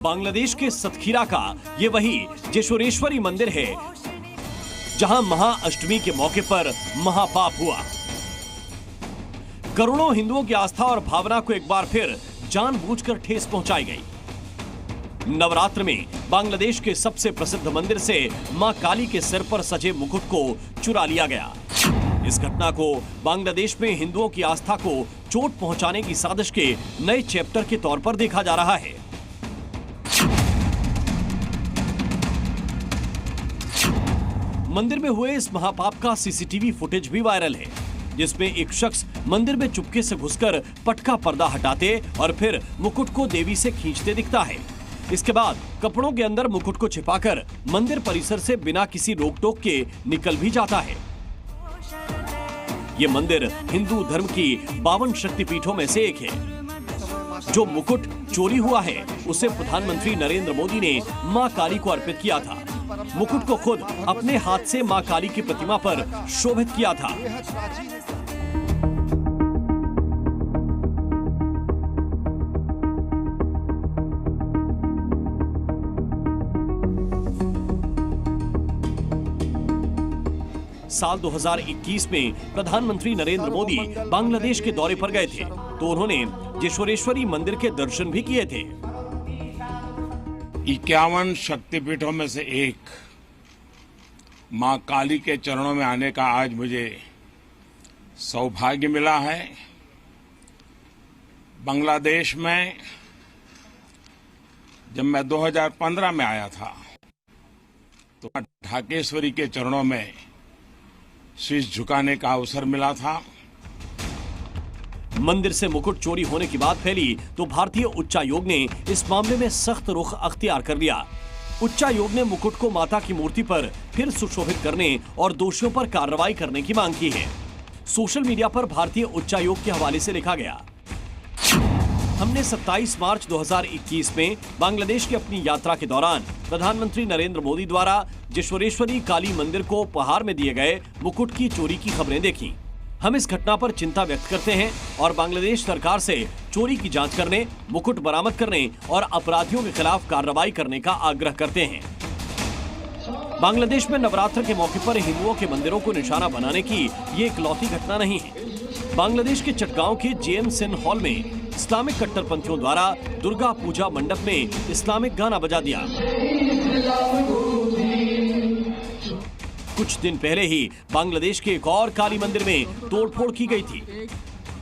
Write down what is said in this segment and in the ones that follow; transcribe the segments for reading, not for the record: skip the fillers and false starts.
बांग्लादेश के सतखीरा का ये वही जेशोरेश्वरी मंदिर है जहां महाअष्टमी के मौके पर महापाप हुआ। करोड़ों हिंदुओं की आस्था और भावना को एक बार फिर जानबूझकर ठेस पहुंचाई गई। नवरात्र में बांग्लादेश के सबसे प्रसिद्ध मंदिर से मां काली के सिर पर सजे मुकुट को चुरा लिया गया। इस घटना को बांग्लादेश में हिंदुओं की आस्था को चोट पहुंचाने की साजिश के नए चैप्टर के तौर पर देखा जा रहा है। मंदिर में हुए इस महापाप का सीसीटीवी फुटेज भी वायरल है, जिसमें एक शख्स मंदिर में चुपके से घुसकर पटका पर्दा हटाते और फिर मुकुट को देवी से खींचते दिखता है। इसके बाद कपड़ों के अंदर मुकुट को छिपाकर मंदिर परिसर से बिना किसी रोक टोक के निकल भी जाता है। ये मंदिर हिंदू धर्म की 52 शक्तिपीठों में से एक है। जो मुकुट चोरी हुआ है उसे प्रधानमंत्री नरेंद्र मोदी ने मां काली को अर्पित किया था। मुकुट को खुद अपने हाथ से मां काली की प्रतिमा पर शोभित किया था। साल 2021 में प्रधानमंत्री नरेंद्र मोदी बांग्लादेश के दौरे पर गए थे, तो उन्होंने जेशोरेश्वरी मंदिर के दर्शन भी किए थे। 51 शक्तिपीठों में से एक मां काली के चरणों में आने का आज मुझे सौभाग्य मिला है। बांग्लादेश में जब मैं 2015 में आया था तो ढाकेश्वरी के चरणों में शीश झुकाने का अवसर मिला था। मंदिर से मुकुट चोरी होने की बात फैली तो भारतीय उच्चायोग ने इस मामले में सख्त रुख अख्तियार कर लिया। उच्चायोग ने मुकुट को माता की मूर्ति पर फिर सुशोभित करने और दोषियों पर कार्रवाई करने की मांग की है। सोशल मीडिया पर भारतीय उच्चायोग के हवाले से लिखा गया, हमने 27 मार्च 2021 में बांग्लादेश की अपनी यात्रा के दौरान प्रधानमंत्री नरेंद्र मोदी द्वारा जेशोरेश्वरी काली मंदिर को उपहार में दिए गए मुकुट की चोरी की खबरें देखी। हम इस घटना पर चिंता व्यक्त करते हैं और बांग्लादेश सरकार से चोरी की जांच करने, मुकुट बरामद करने और अपराधियों के खिलाफ कार्रवाई करने का आग्रह करते हैं। बांग्लादेश में नवरात्र के मौके पर हिंदुओं के मंदिरों को निशाना बनाने की ये इकलौती घटना नहीं है। बांग्लादेश के चटगांव के जेएम सिन हॉल में इस्लामिक कट्टरपंथियों द्वारा दुर्गा पूजा मंडप में इस्लामिक गाना बजा दिया। कुछ दिन पहले ही बांग्लादेश के एक और काली मंदिर में तोड़फोड़ की गई थी।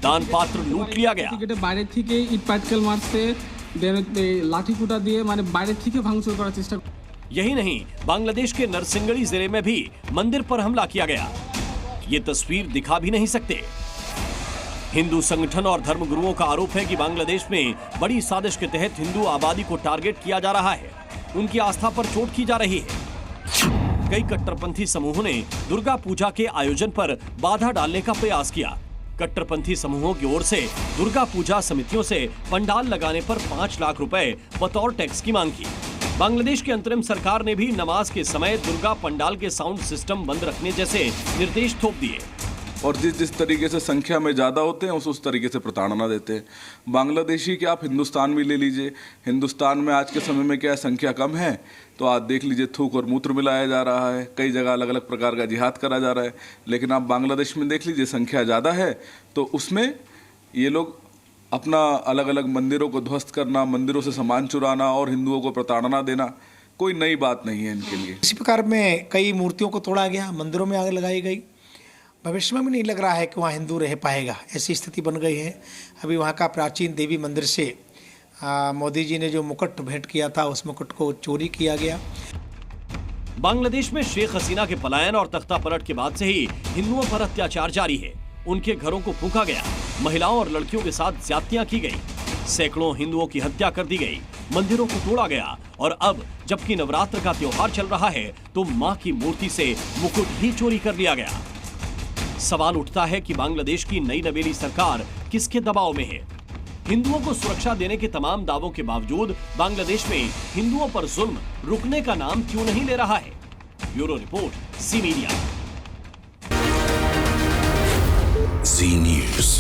दान पात्र लूट लिया गया। বাইরে থেকে ইট পাটকেল মারছে, লাঠি কুটা দিয়ে মানে বাইরে থেকে ভাঙচুর করার চেষ্টা। यही नहीं, बांग्लादेश के नरसिंगड़ी जिले में भी मंदिर पर हमला किया गया। ये तस्वीर दिखा भी नहीं सकते। हिंदू संगठन और धर्मगुरुओं का आरोप है कि बांग्लादेश में बड़ी साजिश के तहत हिंदू आबादी को टारगेट किया जा रहा है। उनकी आस्था पर चोट की जा रही है। कई कट्टरपंथी समूहों ने दुर्गा पूजा के आयोजन पर बाधा डालने का प्रयास किया। कट्टरपंथी समूहों की ओर से दुर्गा पूजा समितियों से पंडाल लगाने पर 5 लाख रुपए बतौर टैक्स की मांग की। बांग्लादेश की अंतरिम सरकार ने भी नमाज के समय दुर्गा पंडाल के साउंड सिस्टम बंद रखने जैसे निर्देश थोप दिए। और जिस तरीके से संख्या में ज़्यादा होते हैं उस तरीके से प्रताड़ना देते हैं। बांग्लादेशी क्या आप हिंदुस्तान भी ले लीजिए, हिंदुस्तान में आज के समय में क्या संख्या कम है तो आज देख लीजिए थूक और मूत्र मिलाया जा रहा है, कई जगह अलग अलग प्रकार का जिहाद करा जा रहा है। लेकिन आप बांग्लादेश में देख लीजिए संख्या ज़्यादा है तो उसमें ये लोग अपना अलग अलग मंदिरों को ध्वस्त करना, मंदिरों से सामान चुराना और हिंदुओं को प्रताड़ना देना कोई नई बात नहीं है इनके लिए। इसी प्रकार में कई मूर्तियों को तोड़ा गया, मंदिरों में आग लगाई गई। भविष्य में भी नहीं लग रहा है कि वहाँ हिंदू रह पाएगा, ऐसी स्थिति बन गई है। अभी वहाँ का प्राचीन देवी मंदिर से मोदी जी ने जो मुकुट भेंट किया था उस मुकुट को चोरी किया गया। बांग्लादेश में शेख हसीना के पलायन और तख्ता पलट के बाद से ही हिंदुओं पर अत्याचार जारी है। उनके घरों को फूंका गया, महिलाओं और लड़कियों के साथ ज्यादतियां की गई, सैकड़ों हिंदुओं की हत्या कर दी गई, मंदिरों को तोड़ा गया और अब जबकि नवरात्र का त्योहार चल रहा है तो मां की मूर्ति से मुकुट ही चोरी कर लिया गया। सवाल उठता है कि बांग्लादेश की नई नवेली सरकार किसके दबाव में है? हिंदुओं को सुरक्षा देने के तमाम दावों के बावजूद बांग्लादेश में हिंदुओं पर जुल्म रुकने का नाम क्यों नहीं ले रहा है? Bureau report, C media. सी न्यूज़।